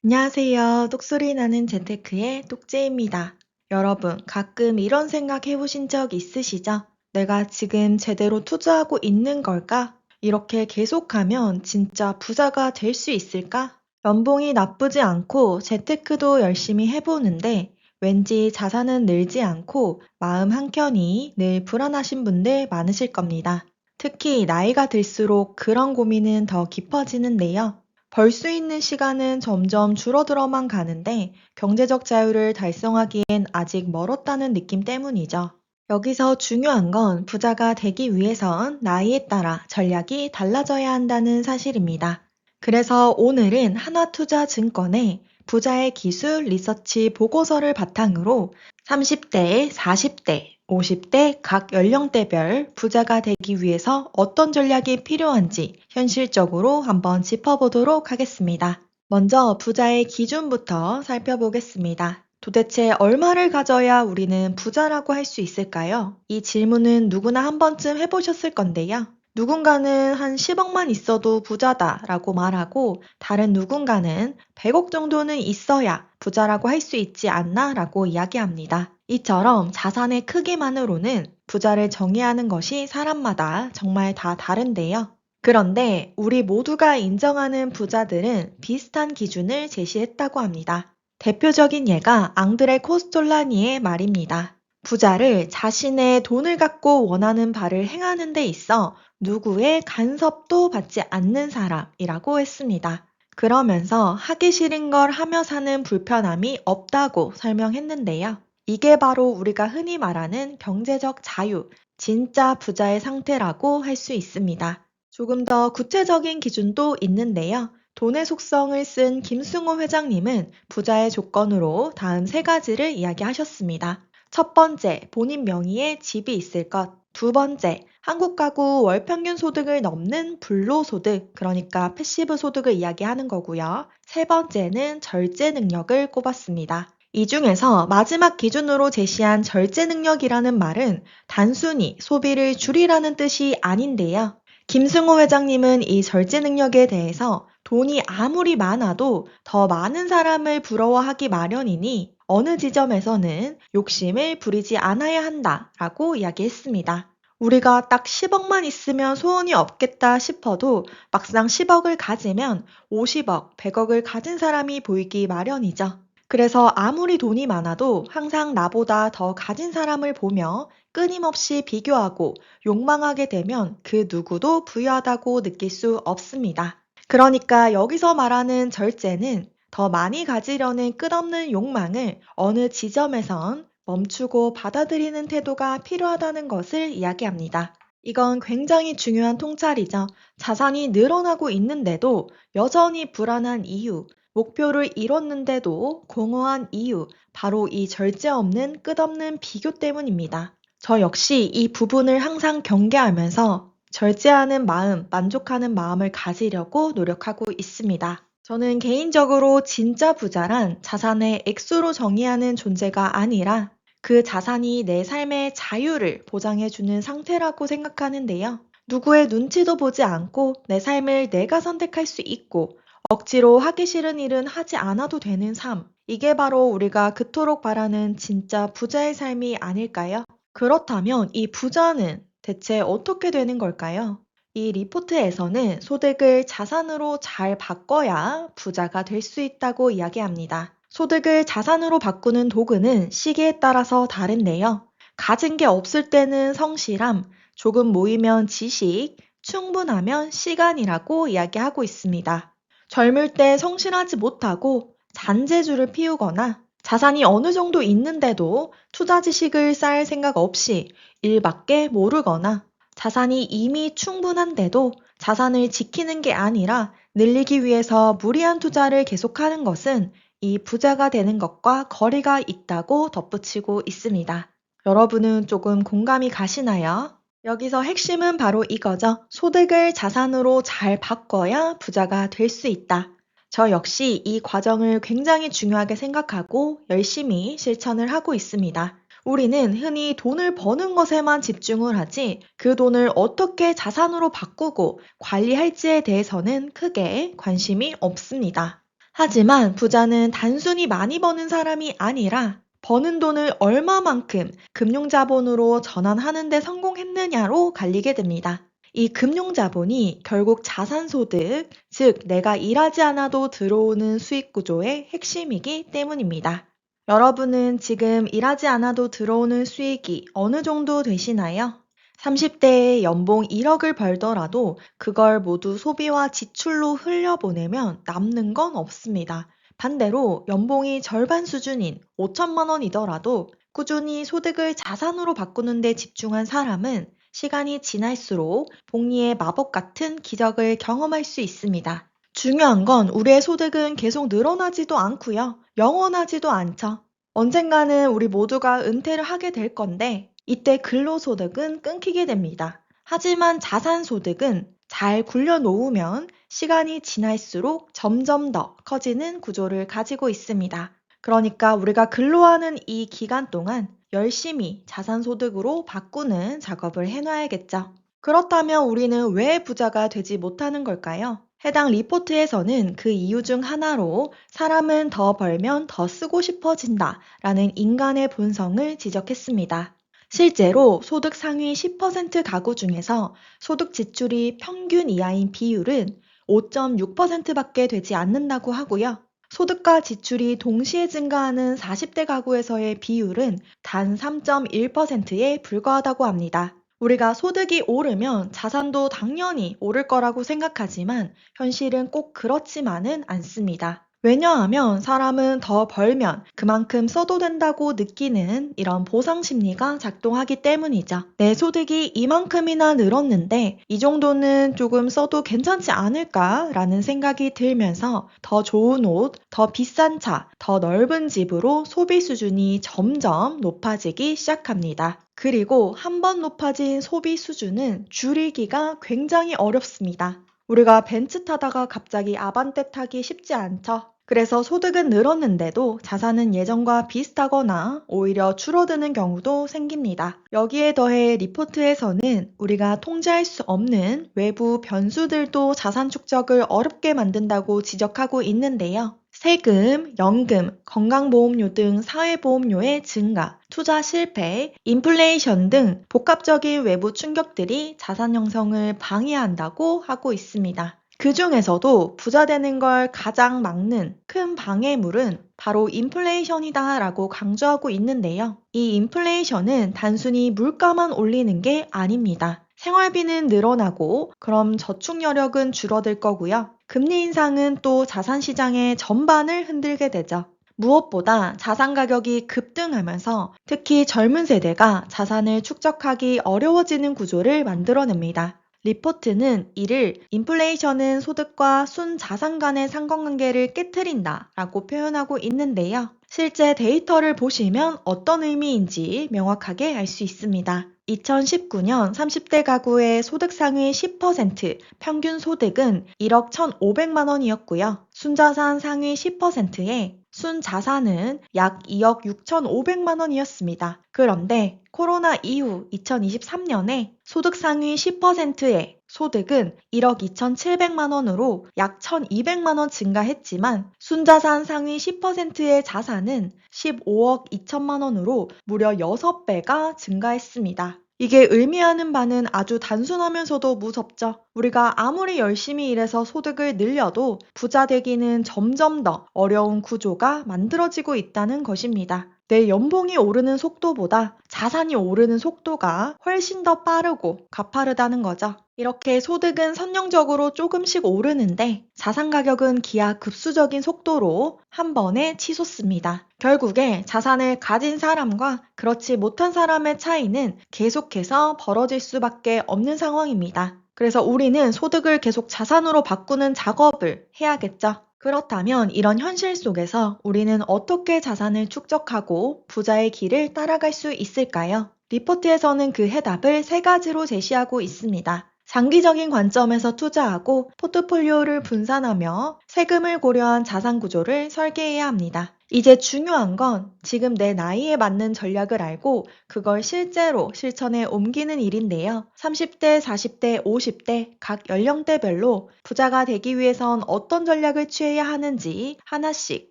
안녕하세요. 똑소리 나는 재테크의 똑재입니다. 여러분, 가끔 이런 생각 해보신 적 있으시죠? 내가 지금 제대로 투자하고 있는 걸까? 이렇게 계속하면 진짜 부자가 될 수 있을까? 연봉이 나쁘지 않고 재테크도 열심히 해보는데 왠지 자산은 늘지 않고 마음 한켠이 늘 불안하신 분들 많으실 겁니다. 특히 나이가 들수록 그런 고민은 더 깊어지는데요. 벌 수 있는 시간은 점점 줄어들어만 가는데 경제적 자유를 달성하기엔 아직 멀었다는 느낌 때문이죠. 여기서 중요한 건 부자가 되기 위해선 나이에 따라 전략이 달라져야 한다는 사실입니다. 그래서 오늘은 하나투자증권의 부자의 기술 리서치 보고서를 바탕으로 30대, 40대, 50대 각 연령대별 부자가 되기 위해서 어떤 전략이 필요한지 현실적으로 한번 짚어보도록 하겠습니다. 먼저 부자의 기준부터 살펴보겠습니다. 도대체 얼마를 가져야 우리는 부자라고 할 수 있을까요? 이 질문은 누구나 한 번쯤 해보셨을 건데요. 누군가는 한 10억만 있어도 부자다라고 말하고 다른 누군가는 100억 정도는 있어야 부자라고 할 수 있지 않나라고 이야기합니다. 이처럼 자산의 크기만으로는 부자를 정의하는 것이 사람마다 정말 다 다른데요. 그런데 우리 모두가 인정하는 부자들은 비슷한 기준을 제시했다고 합니다. 대표적인 예가 앙드레 코스톨라니의 말입니다. 부자를 자신의 돈을 갖고 원하는 바를 행하는 데 있어 누구의 간섭도 받지 않는 사람이라고 했습니다. 그러면서 하기 싫은 걸 하며 사는 불편함이 없다고 설명했는데요. 이게 바로 우리가 흔히 말하는 경제적 자유, 진짜 부자의 상태라고 할 수 있습니다. 조금 더 구체적인 기준도 있는데요. 돈의 속성을 쓴 김승호 회장님은 부자의 조건으로 다음 세 가지를 이야기하셨습니다. 첫 번째, 본인 명의의 집이 있을 것. 두 번째, 한국 가구 월 평균 소득을 넘는 불로소득, 그러니까 패시브 소득을 이야기하는 거고요. 세 번째는 절제 능력을 꼽았습니다. 이 중에서 마지막 기준으로 제시한 절제 능력이라는 말은 단순히 소비를 줄이라는 뜻이 아닌데요. 김승호 회장님은 이 절제 능력에 대해서 돈이 아무리 많아도 더 많은 사람을 부러워하기 마련이니 어느 지점에서는 욕심을 부리지 않아야 한다라고 이야기했습니다. 우리가 딱 10억만 있으면 소원이 없겠다 싶어도 막상 10억을 가지면 50억, 100억을 가진 사람이 보이기 마련이죠. 그래서 아무리 돈이 많아도 항상 나보다 더 가진 사람을 보며 끊임없이 비교하고 욕망하게 되면 그 누구도 부유하다고 느낄 수 없습니다. 그러니까 여기서 말하는 절제는 더 많이 가지려는 끝없는 욕망을 어느 지점에선 멈추고 받아들이는 태도가 필요하다는 것을 이야기합니다. 이건 굉장히 중요한 통찰이죠. 자산이 늘어나고 있는데도 여전히 불안한 이유, 목표를 이뤘는데도 공허한 이유, 바로 이 절제 없는 끝없는 비교 때문입니다. 저 역시 이 부분을 항상 경계하면서 절제하는 마음, 만족하는 마음을 가지려고 노력하고 있습니다. 저는 개인적으로 진짜 부자란 자산의 액수로 정의하는 존재가 아니라 그 자산이 내 삶의 자유를 보장해주는 상태라고 생각하는데요. 누구의 눈치도 보지 않고 내 삶을 내가 선택할 수 있고 억지로 하기 싫은 일은 하지 않아도 되는 삶. 이게 바로 우리가 그토록 바라는 진짜 부자의 삶이 아닐까요? 그렇다면 이 부자는 대체 어떻게 되는 걸까요? 이 리포트에서는 소득을 자산으로 잘 바꿔야 부자가 될 수 있다고 이야기합니다. 소득을 자산으로 바꾸는 도구는 시기에 따라서 다른데요. 가진 게 없을 때는 성실함, 조금 모이면 지식, 충분하면 시간이라고 이야기하고 있습니다. 젊을 때 성실하지 못하고 잔재주를 피우거나 자산이 어느 정도 있는데도 투자 지식을 쌓을 생각 없이 일밖에 모르거나 자산이 이미 충분한데도 자산을 지키는 게 아니라 늘리기 위해서 무리한 투자를 계속하는 것은 이 부자가 되는 것과 거리가 있다고 덧붙이고 있습니다. 여러분은 조금 공감이 가시나요? 여기서 핵심은 바로 이거죠. 소득을 자산으로 잘 바꿔야 부자가 될 수 있다. 저 역시 이 과정을 굉장히 중요하게 생각하고 열심히 실천을 하고 있습니다. 우리는 흔히 돈을 버는 것에만 집중을 하지 그 돈을 어떻게 자산으로 바꾸고 관리할지에 대해서는 크게 관심이 없습니다. 하지만 부자는 단순히 많이 버는 사람이 아니라 버는 돈을 얼마만큼 금융자본으로 전환하는 데 성공했느냐로 갈리게 됩니다. 이 금융자본이 결국 자산소득, 즉 내가 일하지 않아도 들어오는 수익 구조의 핵심이기 때문입니다. 여러분은 지금 일하지 않아도 들어오는 수익이 어느 정도 되시나요? 30대에 연봉 1억을 벌더라도 그걸 모두 소비와 지출로 흘려보내면 남는 건 없습니다. 반대로 연봉이 절반 수준인 5천만 원이더라도 꾸준히 소득을 자산으로 바꾸는 데 집중한 사람은 시간이 지날수록 복리의 마법 같은 기적을 경험할 수 있습니다. 중요한 건 우리의 소득은 계속 늘어나지도 않고요. 영원하지도 않죠. 언젠가는 우리 모두가 은퇴를 하게 될 건데 이때 근로소득은 끊기게 됩니다. 하지만 자산소득은 잘 굴려놓으면 시간이 지날수록 점점 더 커지는 구조를 가지고 있습니다. 그러니까 우리가 근로하는 이 기간 동안 열심히 자산소득으로 바꾸는 작업을 해놔야겠죠. 그렇다면 우리는 왜 부자가 되지 못하는 걸까요? 해당 리포트에서는 그 이유 중 하나로 사람은 더 벌면 더 쓰고 싶어진다 라는 인간의 본성을 지적했습니다. 실제로 소득 상위 10% 가구 중에서 소득 지출이 평균 이하인 비율은 5.6%밖에 되지 않는다고 하고요. 소득과 지출이 동시에 증가하는 40대 가구에서의 비율은 단 3.1%에 불과하다고 합니다. 우리가 소득이 오르면 자산도 당연히 오를 거라고 생각하지만 현실은 꼭 그렇지만은 않습니다. 왜냐하면 사람은 더 벌면 그만큼 써도 된다고 느끼는 이런 보상 심리가 작동하기 때문이죠. 내 소득이 이만큼이나 늘었는데 이 정도는 조금 써도 괜찮지 않을까라는 생각이 들면서 더 좋은 옷, 더 비싼 차, 더 넓은 집으로 소비 수준이 점점 높아지기 시작합니다. 그리고 한 번 높아진 소비 수준은 줄이기가 굉장히 어렵습니다. 우리가 벤츠 타다가 갑자기 아반떼 타기 쉽지 않죠. 그래서 소득은 늘었는데도 자산은 예전과 비슷하거나 오히려 줄어드는 경우도 생깁니다. 여기에 더해 리포트에서는 우리가 통제할 수 없는 외부 변수들도 자산 축적을 어렵게 만든다고 지적하고 있는데요. 세금, 연금, 건강보험료 등 사회보험료의 증가, 투자 실패, 인플레이션 등 복합적인 외부 충격들이 자산 형성을 방해한다고 하고 있습니다. 그 중에서도 부자 되는 걸 가장 막는 큰 방해물은 바로 인플레이션이다 라고 강조하고 있는데요. 이 인플레이션은 단순히 물가만 올리는 게 아닙니다. 생활비는 늘어나고 그럼 저축 여력은 줄어들 거고요. 금리 인상은 또 자산 시장의 전반을 흔들게 되죠. 무엇보다 자산 가격이 급등하면서 특히 젊은 세대가 자산을 축적하기 어려워지는 구조를 만들어냅니다. 리포트는 이를 인플레이션은 소득과 순자산 간의 상관관계를 깨트린다 라고 표현하고 있는데요. 실제 데이터를 보시면 어떤 의미인지 명확하게 알 수 있습니다. 2019년 30대 가구의 소득 상위 10% 평균 소득은 1억 1,500만 원이었고요. 순자산 상위 10%의 순자산은 약 2억 6,500만 원이었습니다. 그런데 코로나 이후 2023년에 소득 상위 10%의 소득은 1억 2,700만 원으로 약 1,200만 원 증가했지만 순자산 상위 10%의 자산은 15억 2천만 원으로 무려 6배가 증가했습니다. 이게 의미하는 바는 아주 단순하면서도 무섭죠. 우리가 아무리 열심히 일해서 소득을 늘려도 부자 되기는 점점 더 어려운 구조가 만들어지고 있다는 것입니다. 내 연봉이 오르는 속도보다 자산이 오르는 속도가 훨씬 더 빠르고 가파르다는 거죠. 이렇게 소득은 선형적으로 조금씩 오르는데 자산 가격은 기하급수적인 속도로 한 번에 치솟습니다. 결국에 자산을 가진 사람과 그렇지 못한 사람의 차이는 계속해서 벌어질 수밖에 없는 상황입니다. 그래서 우리는 소득을 계속 자산으로 바꾸는 작업을 해야겠죠. 그렇다면 이런 현실 속에서 우리는 어떻게 자산을 축적하고 부자의 길을 따라갈 수 있을까요? 리포트에서는 그 해답을 세 가지로 제시하고 있습니다. 장기적인 관점에서 투자하고 포트폴리오를 분산하며 세금을 고려한 자산 구조를 설계해야 합니다. 이제 중요한 건 지금 내 나이에 맞는 전략을 알고 그걸 실제로 실천에 옮기는 일인데요. 30대, 40대, 50대 각 연령대별로 부자가 되기 위해선 어떤 전략을 취해야 하는지 하나씩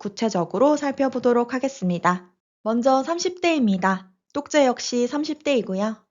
구체적으로 살펴보도록 하겠습니다. 먼저 30대입니다. 똑재 역시 30대이고요.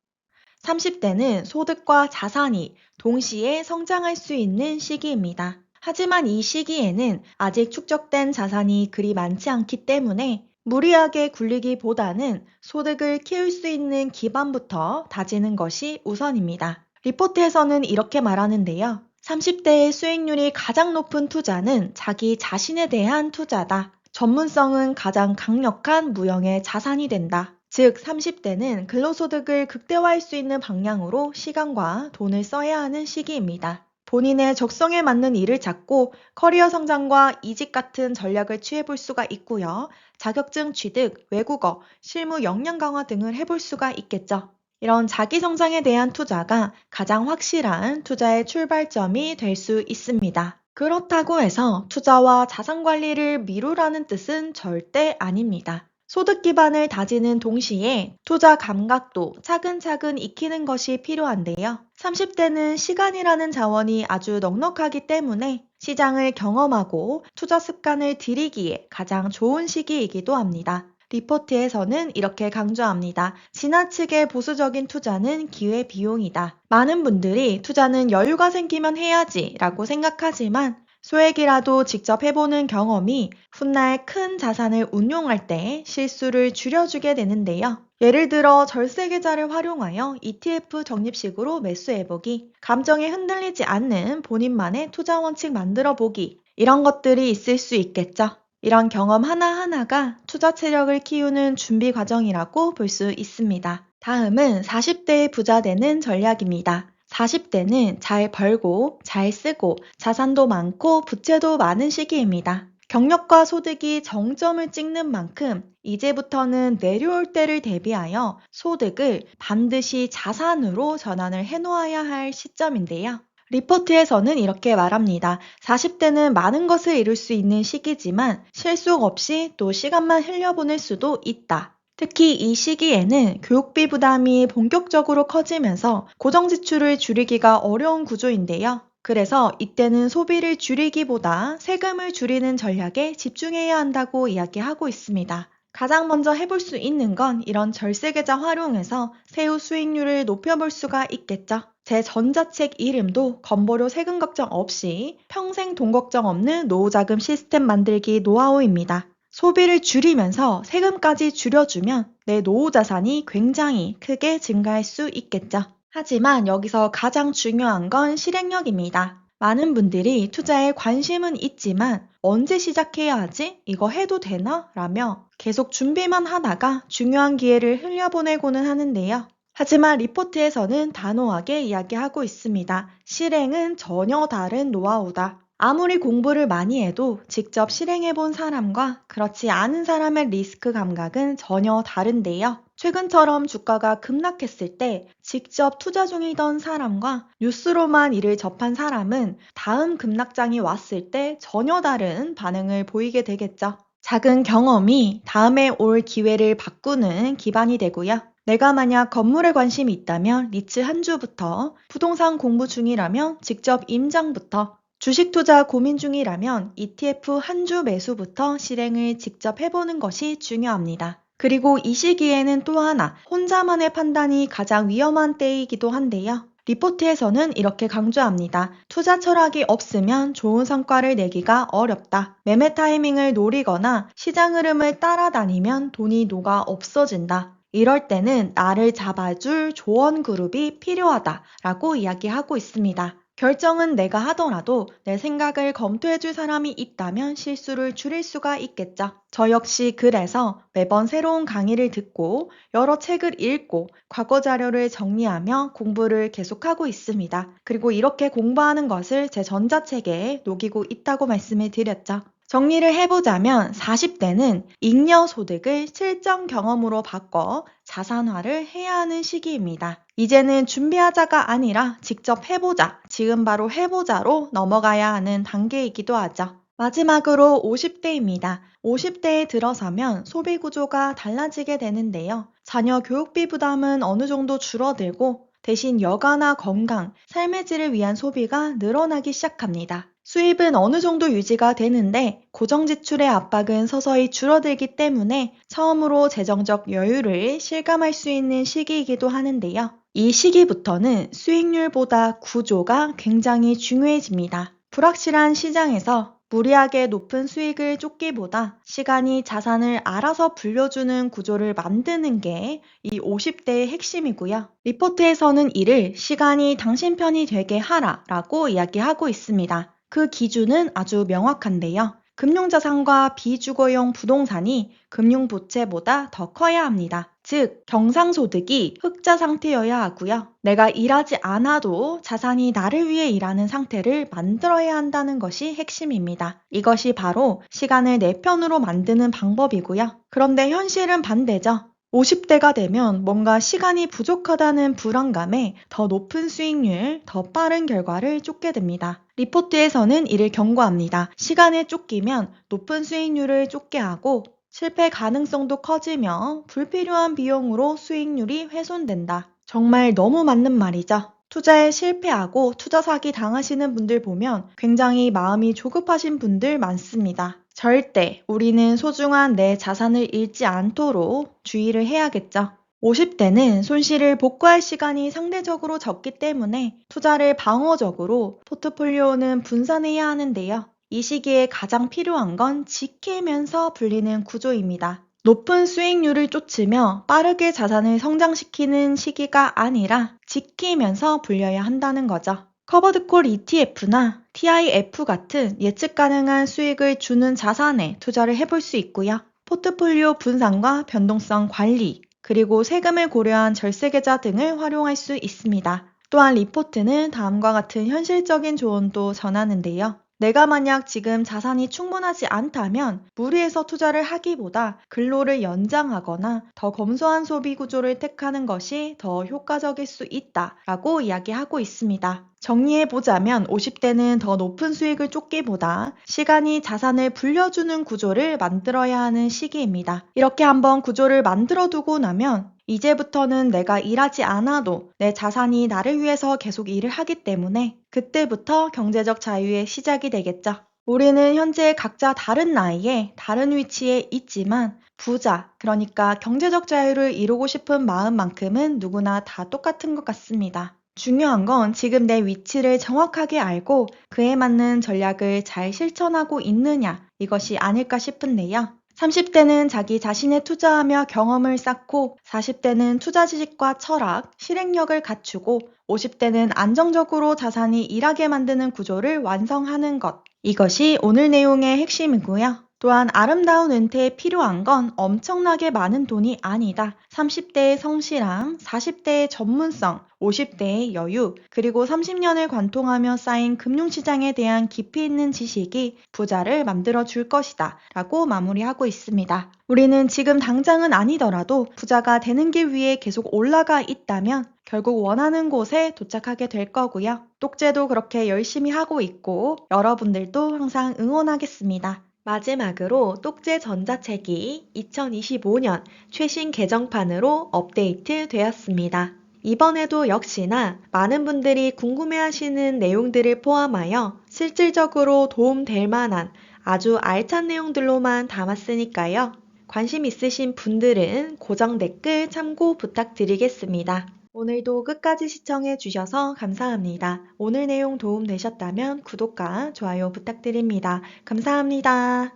30대는 소득과 자산이 동시에 성장할 수 있는 시기입니다. 하지만 이 시기에는 아직 축적된 자산이 그리 많지 않기 때문에 무리하게 굴리기보다는 소득을 키울 수 있는 기반부터 다지는 것이 우선입니다. 리포트에서는 이렇게 말하는데요. 30대의 수익률이 가장 높은 투자는 자기 자신에 대한 투자다. 전문성은 가장 강력한 무형의 자산이 된다. 즉, 30대는 근로소득을 극대화할 수 있는 방향으로 시간과 돈을 써야 하는 시기입니다. 본인의 적성에 맞는 일을 찾고 커리어 성장과 이직 같은 전략을 취해볼 수가 있고요. 자격증 취득, 외국어, 실무 역량 강화 등을 해볼 수가 있겠죠. 이런 자기 성장에 대한 투자가 가장 확실한 투자의 출발점이 될 수 있습니다. 그렇다고 해서 투자와 자산 관리를 미루라는 뜻은 절대 아닙니다. 소득 기반을 다지는 동시에 투자 감각도 차근차근 익히는 것이 필요한데요. 30대는 시간이라는 자원이 아주 넉넉하기 때문에 시장을 경험하고 투자 습관을 들이기에 가장 좋은 시기이기도 합니다. 리포트에서는 이렇게 강조합니다. 지나치게 보수적인 투자는 기회비용이다. 많은 분들이 투자는 여유가 생기면 해야지 라고 생각하지만 소액이라도 직접 해보는 경험이 훗날 큰 자산을 운용할 때 실수를 줄여주게 되는데요. 예를 들어 절세계좌를 활용하여 ETF 적립식으로 매수해보기, 감정에 흔들리지 않는 본인만의 투자 원칙 만들어보기, 이런 것들이 있을 수 있겠죠. 이런 경험 하나하나가 투자 체력을 키우는 준비 과정이라고 볼 수 있습니다. 다음은 40대의 부자 되는 전략입니다. 40대는 잘 벌고 잘 쓰고 자산도 많고 부채도 많은 시기입니다. 경력과 소득이 정점을 찍는 만큼 이제부터는 내려올 때를 대비하여 소득을 반드시 자산으로 전환을 해놓아야 할 시점인데요. 리포트에서는 이렇게 말합니다. 40대는 많은 것을 이룰 수 있는 시기지만 실속 없이 또 시간만 흘려보낼 수도 있다. 특히 이 시기에는 교육비 부담이 본격적으로 커지면서 고정 지출을 줄이기가 어려운 구조인데요. 그래서 이때는 소비를 줄이기보다 세금을 줄이는 전략에 집중해야 한다고 이야기하고 있습니다. 가장 먼저 해볼 수 있는 건 이런 절세계좌 활용해서 세후 수익률을 높여볼 수가 있겠죠. 제 전자책 이름도 건보료 세금 걱정 없이 평생 돈 걱정 없는 노후자금 시스템 만들기 노하우입니다. 소비를 줄이면서 세금까지 줄여주면 내 노후 자산이 굉장히 크게 증가할 수 있겠죠. 하지만 여기서 가장 중요한 건 실행력입니다. 많은 분들이 투자에 관심은 있지만 언제 시작해야 하지? 이거 해도 되나? 라며 계속 준비만 하다가 중요한 기회를 흘려보내고는 하는데요. 하지만 리포트에서는 단호하게 이야기하고 있습니다. 실행은 전혀 다른 노하우다. 아무리 공부를 많이 해도 직접 실행해본 사람과 그렇지 않은 사람의 리스크 감각은 전혀 다른데요. 최근처럼 주가가 급락했을 때 직접 투자 중이던 사람과 뉴스로만 이를 접한 사람은 다음 급락장이 왔을 때 전혀 다른 반응을 보이게 되겠죠. 작은 경험이 다음에 올 기회를 바꾸는 기반이 되고요. 내가 만약 건물에 관심이 있다면 리츠 한 주부터, 부동산 공부 중이라면 직접 임장부터, 주식 투자 고민 중이라면 ETF 한 주 매수부터 실행을 직접 해보는 것이 중요합니다. 그리고 이 시기에는 또 하나, 혼자만의 판단이 가장 위험한 때이기도 한데요. 리포트에서는 이렇게 강조합니다. 투자 철학이 없으면 좋은 성과를 내기가 어렵다. 매매 타이밍을 노리거나 시장 흐름을 따라다니면 돈이 녹아 없어진다. 이럴 때는 나를 잡아줄 조언 그룹이 필요하다라고 이야기하고 있습니다. 결정은 내가 하더라도 내 생각을 검토해줄 사람이 있다면 실수를 줄일 수가 있겠죠. 저 역시 그래서 매번 새로운 강의를 듣고 여러 책을 읽고 과거 자료를 정리하며 공부를 계속하고 있습니다. 그리고 이렇게 공부하는 것을 제 전자책에 녹이고 있다고 말씀을 드렸죠. 정리를 해보자면 40대는 잉여소득을 실전 경험으로 바꿔 자산화를 해야 하는 시기입니다. 이제는 준비하자가 아니라 직접 해보자, 지금 바로 해보자로 넘어가야 하는 단계이기도 하죠. 마지막으로 50대입니다. 50대에 들어서면 소비 구조가 달라지게 되는데요. 자녀 교육비 부담은 어느 정도 줄어들고 대신 여가나 건강, 삶의 질을 위한 소비가 늘어나기 시작합니다. 수입은 어느 정도 유지가 되는데 고정 지출의 압박은 서서히 줄어들기 때문에 처음으로 재정적 여유를 실감할 수 있는 시기이기도 하는데요. 이 시기부터는 수익률보다 구조가 굉장히 중요해집니다. 불확실한 시장에서 무리하게 높은 수익을 쫓기보다 시간이 자산을 알아서 불려주는 구조를 만드는 게 이 50대의 핵심이고요. 리포트에서는 이를 시간이 당신 편이 되게 하라 라고 이야기하고 있습니다. 그 기준은 아주 명확한데요. 금융자산과 비주거용 부동산이 금융부채보다 더 커야 합니다. 즉, 경상소득이 흑자 상태여야 하고요. 내가 일하지 않아도 자산이 나를 위해 일하는 상태를 만들어야 한다는 것이 핵심입니다. 이것이 바로 시간을 내 편으로 만드는 방법이고요. 그런데 현실은 반대죠. 50대가 되면 뭔가 시간이 부족하다는 불안감에 더 높은 수익률, 더 빠른 결과를 쫓게 됩니다. 리포트에서는 이를 경고합니다. 시간에 쫓기면 높은 수익률을 쫓게 하고 실패 가능성도 커지며 불필요한 비용으로 수익률이 훼손된다. 정말 너무 맞는 말이죠. 투자에 실패하고 투자 사기 당하시는 분들 보면 굉장히 마음이 조급하신 분들 많습니다. 절대 우리는 소중한 내 자산을 잃지 않도록 주의를 해야겠죠. 50대는 손실을 복구할 시간이 상대적으로 적기 때문에 투자를 방어적으로 포트폴리오는 분산해야 하는데요. 이 시기에 가장 필요한 건 지키면서 불리는 구조입니다. 높은 수익률을 쫓으며 빠르게 자산을 성장시키는 시기가 아니라 지키면서 불려야 한다는 거죠. 커버드콜 ETF나 TIF 같은 예측 가능한 수익을 주는 자산에 투자를 해볼 수 있고요. 포트폴리오 분산과 변동성 관리, 그리고 세금을 고려한 절세계좌 등을 활용할 수 있습니다. 또한 리포트는 다음과 같은 현실적인 조언도 전하는데요. 내가 만약 지금 자산이 충분하지 않다면 무리해서 투자를 하기보다 근로를 연장하거나 더 검소한 소비 구조를 택하는 것이 더 효과적일 수 있다라고 이야기하고 있습니다. 정리해보자면 50대는 더 높은 수익을 쫓기보다 시간이 자산을 불려주는 구조를 만들어야 하는 시기입니다. 이렇게 한번 구조를 만들어두고 나면 이제부터는 내가 일하지 않아도 내 자산이 나를 위해서 계속 일을 하기 때문에 그때부터 경제적 자유의 시작이 되겠죠. 우리는 현재 각자 다른 나이에 다른 위치에 있지만 부자, 그러니까 경제적 자유를 이루고 싶은 마음만큼은 누구나 다 똑같은 것 같습니다. 중요한 건 지금 내 위치를 정확하게 알고 그에 맞는 전략을 잘 실천하고 있느냐, 이것이 아닐까 싶은데요. 30대는 자기 자신에 투자하며 경험을 쌓고 40대는 투자 지식과 철학, 실행력을 갖추고 50대는 안정적으로 자산이 일하게 만드는 구조를 완성하는 것. 이것이 오늘 내용의 핵심이고요. 또한 아름다운 은퇴에 필요한 건 엄청나게 많은 돈이 아니다. 30대의 성실함, 40대의 전문성, 50대의 여유, 그리고 30년을 관통하며 쌓인 금융시장에 대한 깊이 있는 지식이 부자를 만들어 줄 것이다 라고 마무리하고 있습니다. 우리는 지금 당장은 아니더라도 부자가 되는 길 위에 계속 올라가 있다면 결국 원하는 곳에 도착하게 될 거고요. 똑제도 그렇게 열심히 하고 있고 여러분들도 항상 응원하겠습니다. 마지막으로 똑제 전자책이 2025년 최신 개정판으로 업데이트 되었습니다. 이번에도 역시나 많은 분들이 궁금해하시는 내용들을 포함하여 실질적으로 도움될 만한 아주 알찬 내용들로만 담았으니까요. 관심 있으신 분들은 고정 댓글 참고 부탁드리겠습니다. 오늘도 끝까지 시청해 주셔서 감사합니다. 오늘 내용 도움 되셨다면 구독과 좋아요 부탁드립니다. 감사합니다.